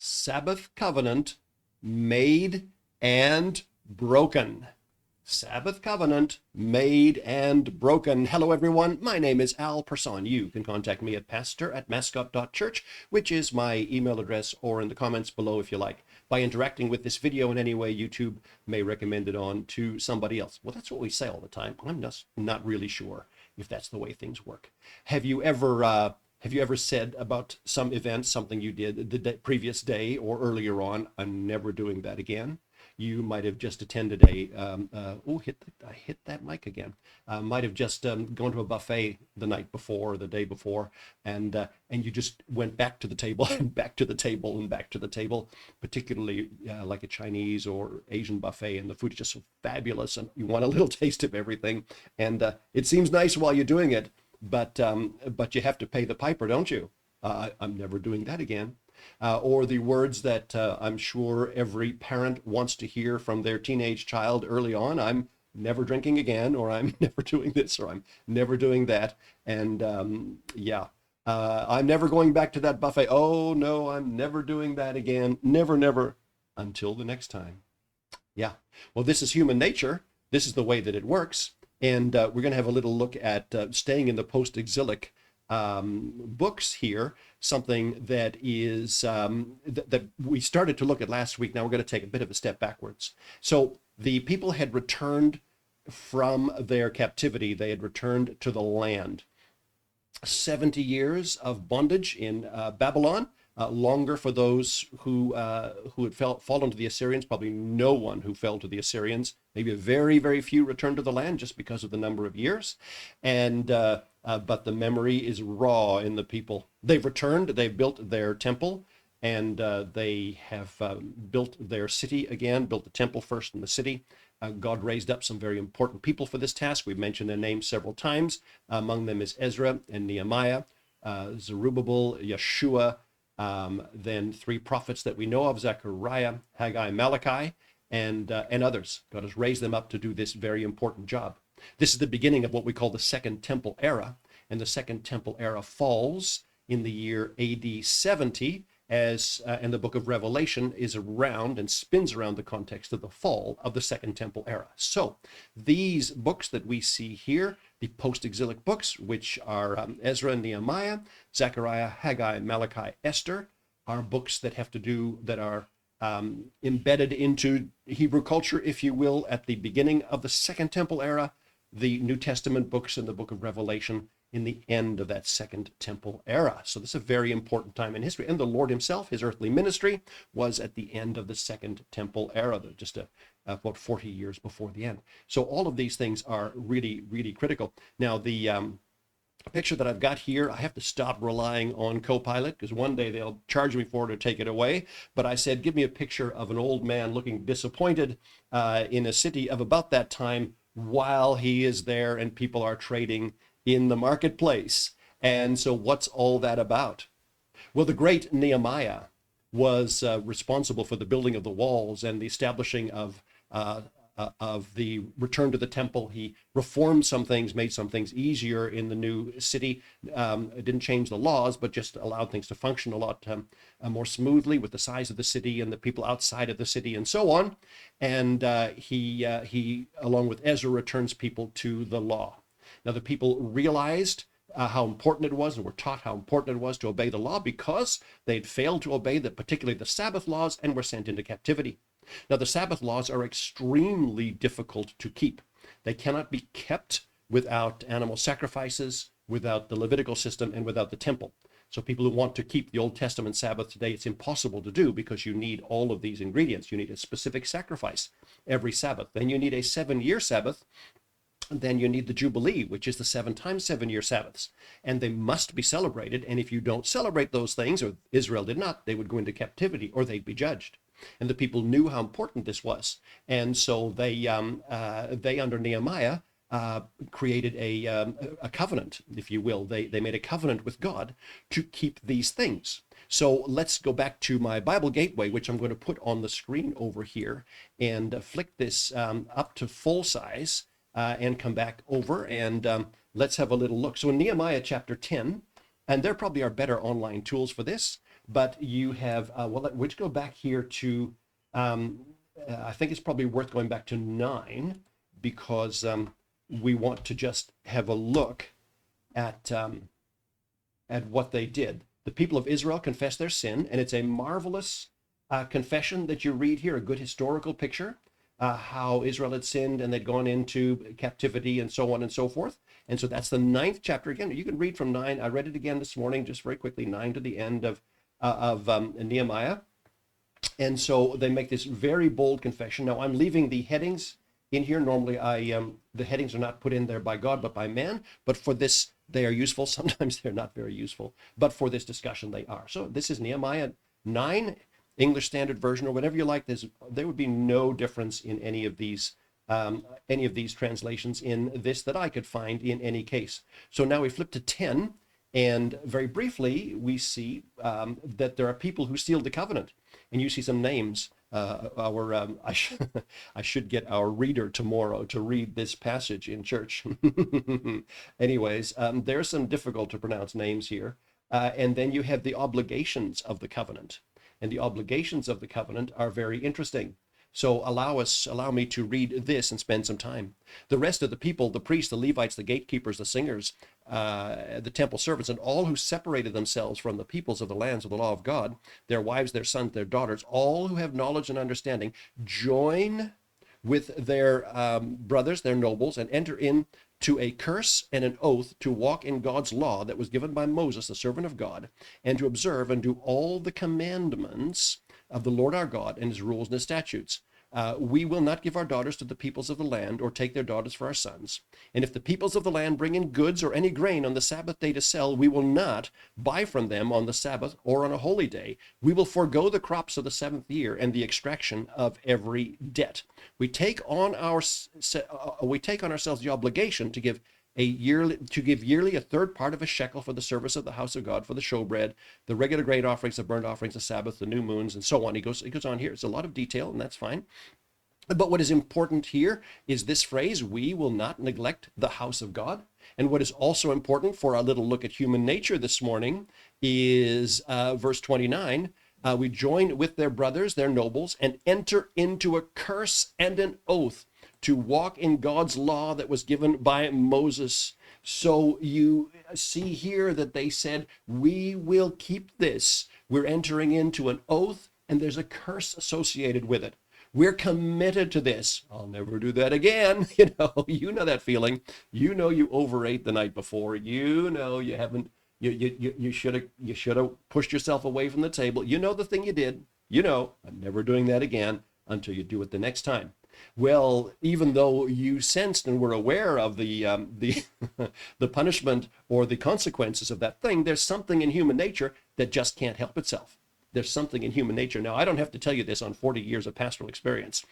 Sabbath covenant made and broken. Sabbath covenant made and broken. Hello, everyone. My name is Al Person. You can contact me at pastor@mascot.church, which is my email address, or in the comments below if you like. By interacting with this video in any way, YouTube may recommend it on to somebody else. Well, that's what we say all the time. I'm just not really sure if that's the way things work. Have you ever said about some event, something you did the previous day or earlier on, I'm never doing that again? You might have just attended I hit that mic again. Might have just gone to a buffet the night before or the day before, and you just went back to the table and back to the table and back to the table, particularly like a Chinese or Asian buffet, and the food is just so fabulous, and you want a little taste of everything, and it seems nice while you're doing it, but you have to pay the piper, don't you? I'm never doing that again. Or the words that I'm sure every parent wants to hear from their teenage child early on: I'm never drinking again, or I'm never doing this, or I'm never doing that. And I'm never going back to that buffet. Oh no, I'm never doing that again. Never, never, until the next time. Yeah, well, this is human nature. This is the way that it works. And we're going to have a little look at staying in the post-exilic books here, something that is that we started to look at last week. Now we're going to take a bit of a step backwards. So the people had returned from their captivity. They had returned to the land. 70 years of bondage in Babylon, longer for those who had fallen to the Assyrians. Probably no one who fell to the Assyrians. Maybe a very, very few returned to the land just because of the number of years. And but the memory is raw in the people. They've returned, they've built their temple, and they have built their city again, built the temple first in the city. God raised up some very important people for this task. We've mentioned their names several times. Among them is Ezra and Nehemiah, Zerubbabel, Yeshua, then three prophets that we know of: Zechariah, Haggai, Malachi, and others. God has raised them up to do this very important job. This is the beginning of what we call the Second Temple era, and the Second Temple era falls in the year AD 70, and the book of Revelation is around and spins around the context of the fall of the Second Temple era. So these books that we see here, the post-exilic books, which are Ezra and Nehemiah, Zechariah, Haggai, Malachi, Esther, are books that are embedded into Hebrew culture, if you will, at the beginning of the Second Temple era. The New Testament books and the book of Revelation in the end of that Second Temple era. So this is a very important time in history. And the Lord himself, his earthly ministry, was at the end of the Second Temple era, just about 40 years before the end. So all of these things are really, really critical. Now, the picture that I've got here, I have to stop relying on Copilot, because one day they'll charge me for it or take it away. But I said, give me a picture of an old man looking disappointed in a city of about that time, while he is there and people are trading in the marketplace. And so what's all that about? Well, the great Nehemiah was responsible for the building of the walls and the establishing of the return to the temple. He reformed some things, made some things easier in the new city. It didn't change the laws, but just allowed things to function a lot more smoothly with the size of the city and the people outside of the city and so on. And he, along with Ezra, returns people to the law. Now, the people realized how important it was, and were taught how important it was to obey the law, because they'd failed to obey particularly the Sabbath laws, and were sent into captivity. Now, the Sabbath laws are extremely difficult to keep. They cannot be kept without animal sacrifices, without the Levitical system, and without the temple. So people who want to keep the Old Testament Sabbath today, it's impossible to do, because you need all of these ingredients. You need a specific sacrifice every Sabbath. Then you need a 7-year Sabbath. And then you need the Jubilee, which is the 7 times 7-year Sabbaths. And they must be celebrated. And if you don't celebrate those things, or Israel did not, they would go into captivity, or they'd be judged. And the people knew how important this was. And so they under Nehemiah, created a covenant, if you will. They made a covenant with God to keep these things. So let's go back to my Bible Gateway, which I'm going to put on the screen over here, and flick this up to full size, and come back over, and let's have a little look. So in Nehemiah chapter 10, and there probably are better online tools for this, But you have, let's go back here to, I think it's probably worth going back to 9 because we want to just have a look at what they did. The people of Israel confessed their sin, and it's a marvelous confession that you read here, a good historical picture, how Israel had sinned and they'd gone into captivity and so on and so forth. And so that's the 9th chapter. Again, you can read from 9. I read it again this morning, just very quickly, 9 to the end of Nehemiah. And so they make this very bold confession. Now, I'm leaving the headings in here. Normally, the headings are not put in there by God, but by man. But for this, they are useful. Sometimes they're not very useful. But for this discussion, they are. So this is Nehemiah 9, English Standard Version, or whatever you like. There would be no difference in any of these translations in this that I could find in any case. So now we flip to 10. And very briefly, we see that there are people who sealed the covenant. And you see some names. I should get our reader tomorrow to read this passage in church. Anyways, there are some difficult to pronounce names here. And then you have the obligations of the covenant. And the obligations of the covenant are very interesting. So allow me to read this and spend some time. The rest of the people, the priests, the Levites, the gatekeepers, the singers, the temple servants, and all who separated themselves from the peoples of the lands of the law of God, their wives, their sons, their daughters, all who have knowledge and understanding, join with their brothers, their nobles, and enter into a curse and an oath to walk in God's law that was given by Moses, the servant of God, and to observe and do all the commandments of the Lord our God and his rules and his statutes. We will not give our daughters to the peoples of the land or take their daughters for our sons. And if the peoples of the land bring in goods or any grain on the Sabbath day to sell, we will not buy from them on the Sabbath or on a holy day. We will forego the crops of the 7th year and the extraction of every debt. We take on ourselves the obligation to give yearly a third part of a shekel for the service of the house of God, for the showbread, the regular grain offerings, the burnt offerings, the Sabbath, the new moons, and so on. He goes on here. It's a lot of detail, and that's fine. But what is important here is this phrase, we will not neglect the house of God. And what is also important for our little look at human nature this morning is verse 29. We join with their brothers, their nobles, and enter into a curse and an oath to walk in God's law that was given by Moses. So you see here that they said, we will keep this. We're entering into an oath, and there's a curse associated with it. We're committed to this. I'll never do that again. You know that feeling. You know you overate the night before. You know you haven't. You should have pushed yourself away from the table. You know the thing you did. You know, I'm never doing that again until you do it the next time. Well, even though you sensed and were aware of the the punishment or the consequences of that thing, there's something in human nature that just can't help itself. There's something in human nature. Now, I don't have to tell you this on 40 years of pastoral experience.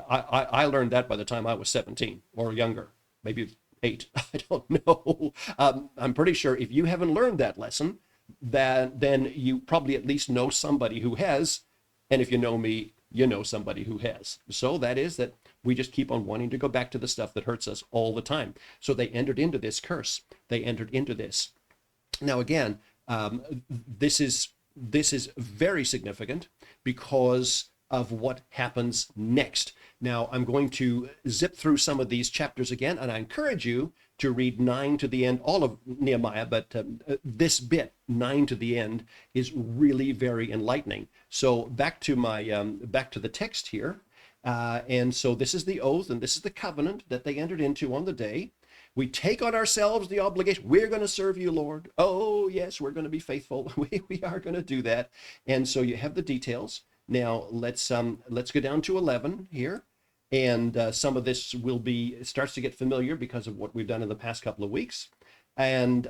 I learned that by the time I was 17 or younger, maybe 8. I don't know. I'm pretty sure if you haven't learned that lesson, then you probably at least know somebody who has. And if you know me, you know somebody who has. So that is that we just keep on wanting to go back to the stuff that hurts us all the time. So they entered into this curse. They entered into this. Now, again, this is very significant because of what happens next. Now, I'm going to zip through some of these chapters again, and I encourage you to read 9 to the end, all of Nehemiah, but this bit, 9 to the end, is really very enlightening. So back to the text here. And so this is the oath, and this is the covenant that they entered into on the day. We take on ourselves the obligation. We're going to serve you, Lord. Oh, yes, we're going to be faithful. We are going to do that. And so you have the details. Now, let's go down to 11 here. And some of this starts to get familiar because of what we've done in the past couple of weeks. And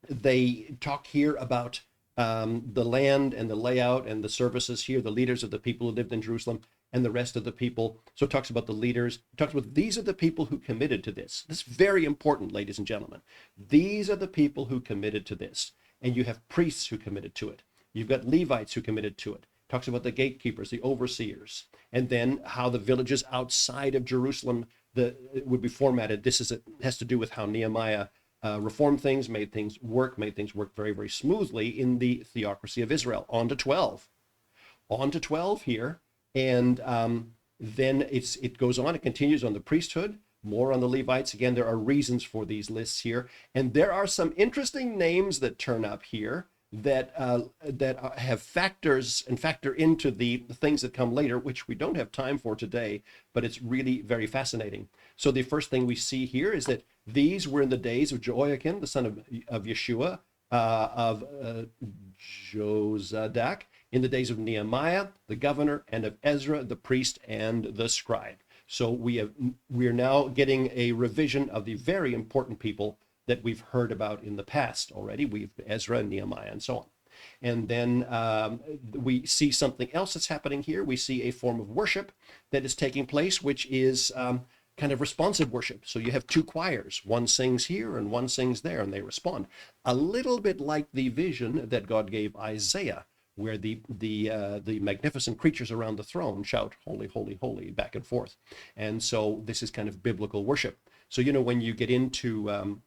they talk here about the land and the layout and the services here, the leaders of the people who lived in Jerusalem and the rest of the people. So it talks about the leaders. It talks about these are the people who committed to this. This is very important, ladies and gentlemen. These are the people who committed to this. And you have priests who committed to it. You've got Levites who committed to it. Talks about the gatekeepers, the overseers, and then how the villages outside of Jerusalem would be formatted. This has to do with how Nehemiah reformed things, made things work very, very smoothly in the theocracy of Israel. On to 12. On to 12 here. And then it goes on, it continues on the priesthood, more on the Levites. Again, there are reasons for these lists here. And there are some interesting names that turn up here that have factors and factor into the things that come later, which we don't have time for today, but it's really very fascinating. So the first thing we see here is that these were in the days of Jehoiakim, the son of Yeshua, of Jozadak, in the days of Nehemiah, the governor, and of Ezra, the priest and the scribe. So we are now getting a revision of the very important people that we've heard about in the past already. We've Ezra and Nehemiah and so on. And then we see something else that's happening here. We see a form of worship that is taking place, which is kind of responsive worship. So you have two choirs. One sings here and one sings there, and they respond. A little bit like the vision that God gave Isaiah, where the magnificent creatures around the throne shout, holy, holy, holy, back and forth. And so this is kind of biblical worship. So, when you get into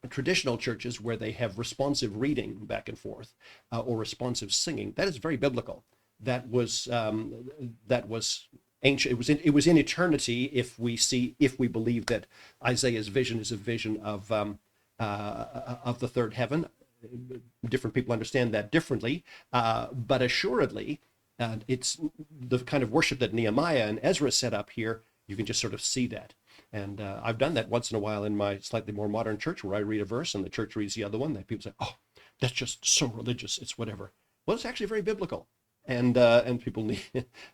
traditional churches where they have responsive reading back and forth or responsive singing, that is very biblical. That was ancient. It was in eternity. If we believe that Isaiah's vision is a vision of the third heaven. Different people understand that differently, but assuredly, it's the kind of worship that Nehemiah and Ezra set up here. You can just sort of see that. And I've done that once in a while in my slightly more modern church, where I read a verse and the church reads the other one. That people say, "Oh, that's just so religious. It's whatever." Well, it's actually very biblical, and people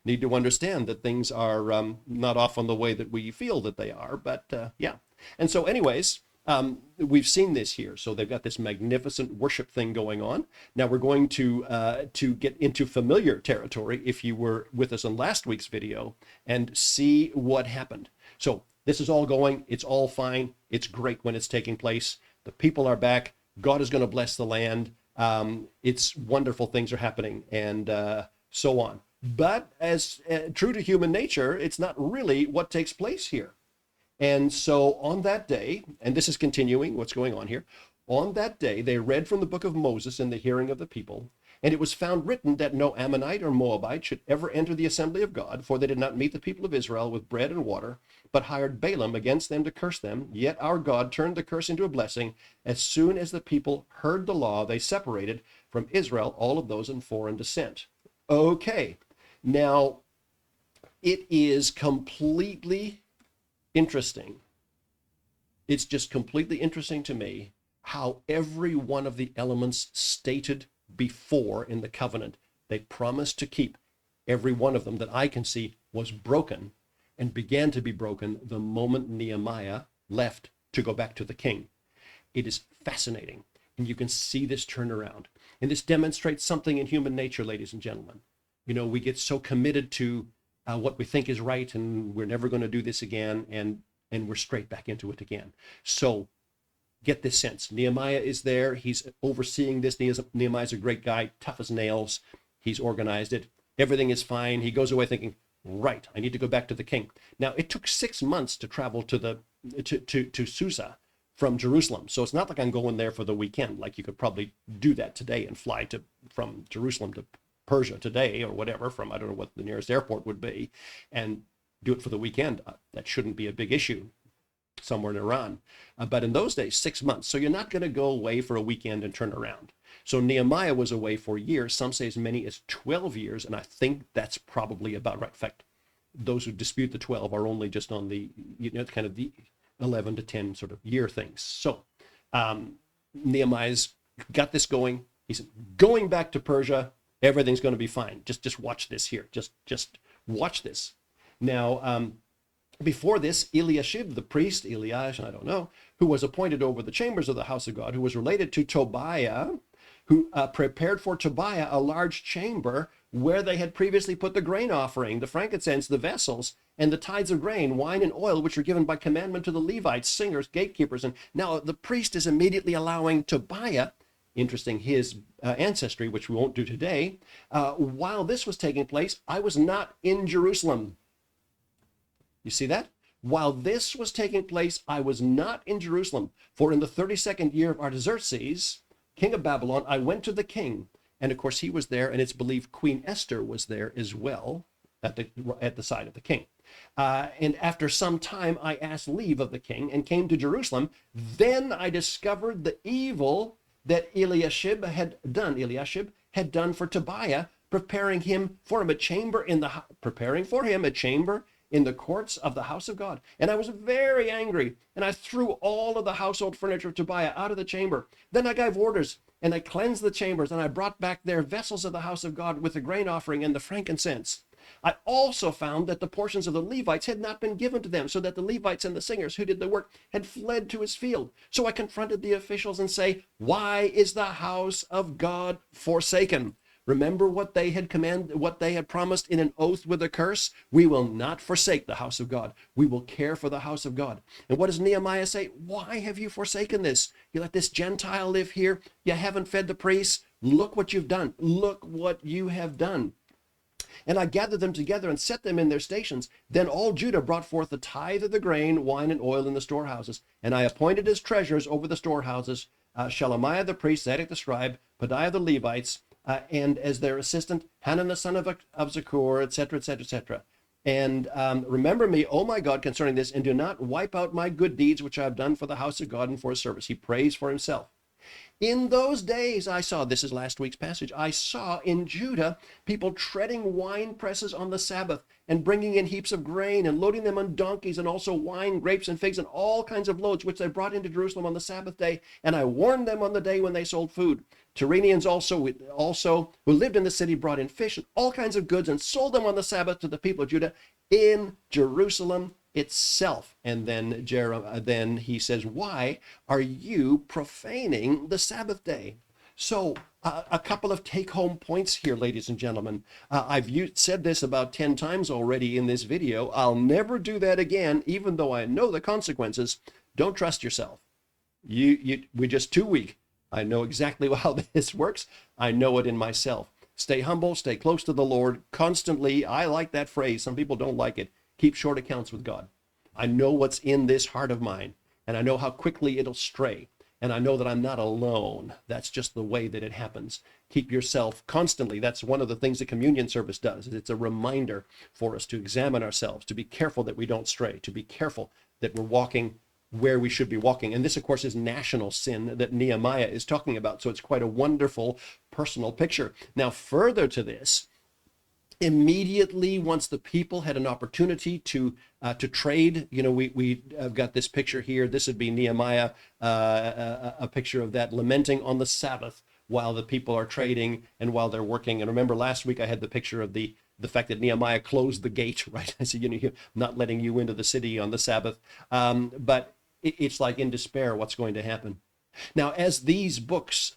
need to understand that things are not off on the way that we feel that they are. But yeah, and so, anyways. We've seen this here. So they've got this magnificent worship thing going on. Now we're going to get into familiar territory, if you were with us on last week's video, and see what happened. So this is all going. It's all fine. It's great when it's taking place. The people are back. God is going to bless the land. It's wonderful things are happening, and so on. But as true to human nature, it's not really what takes place here. And so on that day, and this is continuing what's going on here, on that day they read from the book of Moses in the hearing of the people, and it was found written that no Ammonite or Moabite should ever enter the assembly of God, for they did not meet the people of Israel with bread and water, but hired Balaam against them to curse them. Yet our God turned the curse into a blessing. As soon as the people heard the law, they separated from Israel all of those in foreign descent. Okay, now it is completely interesting. It's just completely interesting to me how every one of the elements stated before in the covenant they promised to keep, every one of them that I can see was broken and began to be broken the moment Nehemiah left to go back to the king. It is fascinating, and you can see this turnaround. And this demonstrates something in human nature, ladies and gentlemen. We get so committed to what we think is right, and we're never going to do this again, and we're straight back into it again. So get this sense. Nehemiah is there. He's overseeing this. Nehemiah's a great guy, tough as nails. He's organized it. Everything is fine. He goes away thinking, right, I need to go back to the king. Now, it took 6 months to travel to Susa from Jerusalem. So it's not like I'm going there for the weekend. Like you could probably do that today and fly from Jerusalem to Persia today or whatever, from I don't know what the nearest airport would be, and do it for the weekend. That shouldn't be a big issue somewhere in Iran. But in those days, 6 months. So you're not going to go away for a weekend and turn around. So Nehemiah was away for years. Some say as many as 12 years, and I think that's probably about right. In fact, those who dispute the 12 are only just on the kind of the 11 to 10 sort of year things. So Nehemiah's got this going. He's going back to Persia. Everything's going to be fine. Just watch this here. Just watch this. Now, before this, Eliashib, the priest, Eliash, I don't know, who was appointed over the chambers of the house of God, who was related to Tobiah, who prepared for Tobiah a large chamber where they had previously put the grain offering, the frankincense, the vessels, and the tithes of grain, wine, and oil, which were given by commandment to the Levites, singers, gatekeepers. And now the priest is immediately allowing Tobiah, interesting his ancestry, which we won't do today. While this was taking place, I was not in Jerusalem. You see that? While this was taking place, I was not in Jerusalem, for in the 32nd year of Artaxerxes, king of Babylon, I went to the king. And of course, he was there, and it's believed Queen Esther was there as well at the side of the king. And after some time, I asked leave of the king and came to Jerusalem. Then I discovered the evil that Eliashib had done for Tobiah, preparing for him a chamber in the courts of the house of God. And I was very angry, and I threw all of the household furniture of Tobiah out of the chamber. Then I gave orders, and I cleansed the chambers, and I brought back their vessels of the house of God with the grain offering and the frankincense. I also found that the portions of the Levites had not been given to them, so that the Levites and the singers who did the work had fled to his field. So I confronted the officials and say, why is the house of God forsaken? Remember what they had promised in an oath with a curse? We will not forsake the house of God. We will care for the house of God. And what does Nehemiah say? Why have you forsaken this? You let this Gentile live here. You haven't fed the priests. Look what you've done. Look what you have done. And I gathered them together and set them in their stations. Then all Judah brought forth the tithe of the grain, wine, and oil in the storehouses. And I appointed as treasurers over the storehouses Shelemiah the priest, Zadok the scribe, Pedaiah the Levites, and as their assistant, Hanan the son of Zakkur, etc., etc., etc. And remember me, O my God, concerning this, and do not wipe out my good deeds which I have done for the house of God and for his service. He prays for himself. In those days I saw, this is last week's passage, I saw in Judah people treading wine presses on the Sabbath and bringing in heaps of grain and loading them on donkeys, and also wine, grapes, and figs, and all kinds of loads, which they brought into Jerusalem on the Sabbath day. And I warned them on the day when they sold food. Tyrenians also who lived in the city brought in fish and all kinds of goods and sold them on the Sabbath to the people of Judah in Jerusalem itself. And then he says, why are you profaning the Sabbath day? So a couple of take-home points here, ladies and gentlemen. I've said this about 10 times already in this video. I'll never do that again, even though I know the consequences. Don't trust yourself. We're just too weak. I know exactly how this works. I know it in myself. Stay humble, stay close to the Lord constantly. I like that phrase. Some people don't like it. Keep short accounts with God. I know what's in this heart of mine, and I know how quickly it'll stray. And I know that I'm not alone. That's just the way that it happens. Keep yourself constantly. That's one of the things the communion service does. It's a reminder for us to examine ourselves, to be careful that we don't stray, to be careful that we're walking where we should be walking. And this, of course, is national sin that Nehemiah is talking about. So it's quite a wonderful personal picture. Now, further to this, immediately once the people had an opportunity to trade, we have got this picture here. This would be Nehemiah, a picture of that, lamenting on the Sabbath while the people are trading and while they're working. And remember last week I had the picture of the fact that Nehemiah closed the gate, right? I said, not letting you into the city on the Sabbath. But it's like in despair, what's going to happen? Now, as these books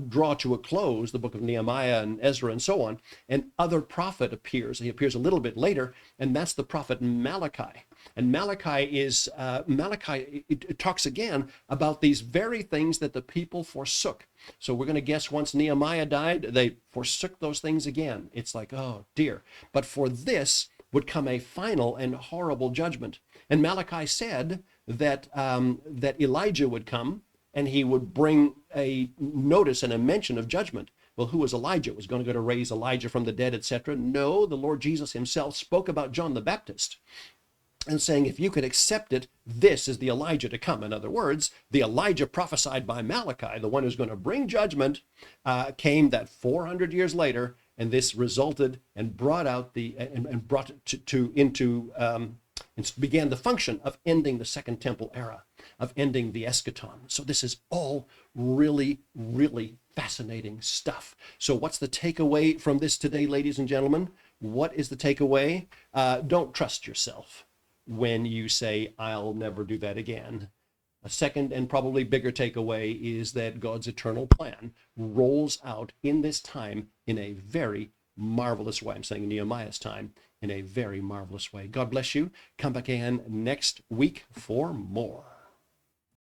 draw to a close, the book of Nehemiah and Ezra and so on, an other prophet appears. He appears a little bit later, and that's the prophet Malachi. And Malachi it talks again about these very things that the people forsook. So we're going to guess once Nehemiah died, they forsook those things again. It's like, oh dear. But for this would come a final and horrible judgment. And Malachi said that Elijah would come, and he would bring a notice and a mention of judgment. Well, who was Elijah? Was going to go to raise Elijah from the dead, etc.? No, the Lord Jesus himself spoke about John the Baptist and saying, if you could accept it, this is the Elijah to come. In other words, the Elijah prophesied by Malachi, the one who's going to bring judgment, came that 400 years later, and this resulted and brought out and brought it began the function of ending the Second Temple era, of ending the eschaton. So this is all really, really fascinating stuff. So what's the takeaway from this today, ladies and gentlemen? What is the takeaway? Don't trust yourself when you say, I'll never do that again. A second and probably bigger takeaway is that God's eternal plan rolls out in this time in a very marvelous way. I'm saying in Nehemiah's time, in a very marvelous way. God bless you. Come back again next week for more.